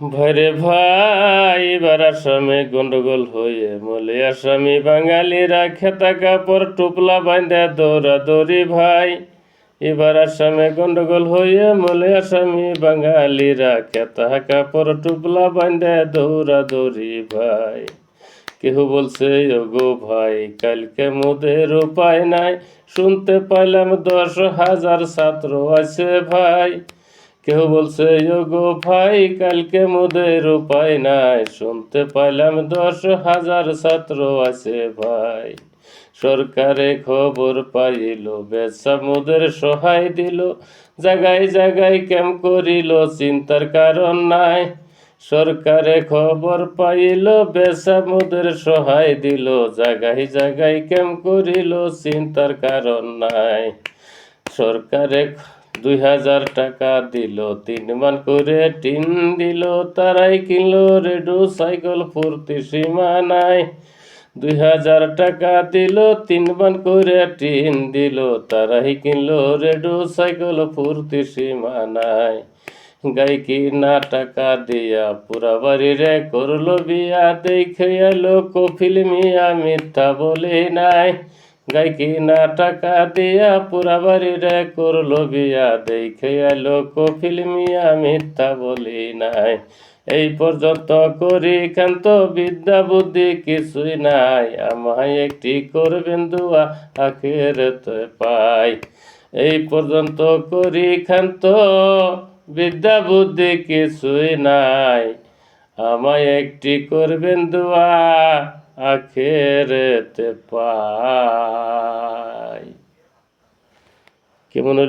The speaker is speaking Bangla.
ভাইরে ভাই, এবার আসামে গন্ডগোল হয়ে মলে আসামি বাঙালিরা খেতা কাপড় টুপলা বাঁধে দৌড়াদৌড়ি ভাই। এবার আসামে গন্ডগোল হয়ে মলে আসামি বাঙালিরা খেতা কাপড় টুপলা বাঁধে দৌড়াদৌড়ি ভাই। কেহ বলছে ওগো ভাই কালকে মোদের উপায় নাই, শুনতে পাইলাম 10,000 ছাত্র আছে ভাই। কেউ বলছে ওগো ভাই কালকে মোদের উপায় নাই, শুনতে পাইলাম 10,000 ছাত্র আছে ভাই। সরকারে খবর পাইল বেচা মোদের সহায় দিল, জায়গায় জায়গায় ক্যাম্প করিল চিন্তার কারণ নাই। সরকারে খবর পাইল বেচা মোদের সহায় দিল, জায়গায় জায়গায় ক্যাম্প করিল চিন্তার কারণ নাই। সরকারে 2,000 টাকা দিল, 3 মান করে টিন দিল, তারাই কিনলো রেডো সাইকেল ফুর্তি সীমা নাই। 2,000 টাকা দিল, 3 মান করে টিন দিল, তারাই কিনলো রেডো সাইকেল ফুর্তি সীমা নাই। গাইকি না টাকা দিয়া পুরা বাড়িরে করলো বিয়া, দেখে এলো কফিল মিয়া মিথ্যা বলে নাই। গাইকি না টাকা দিয়া পুরা বাড়িরে করলো বিয়া, দেখে এলো কফিল মিয়া মিথ্যা বলি নাই। এই পর্যন্ত করি ক্ষান্ত বিদ্যা বুদ্ধি কিছুই নাই, আমায় একটি করবেন দুয়া আখিরাতে পাই। এই পর্যন্ত করি ক্ষান্ত বিদ্যা বুদ্ধি কিছুই নাই, আমায় একটি করবেন দুয়া আখিরাতে পাই। কেমন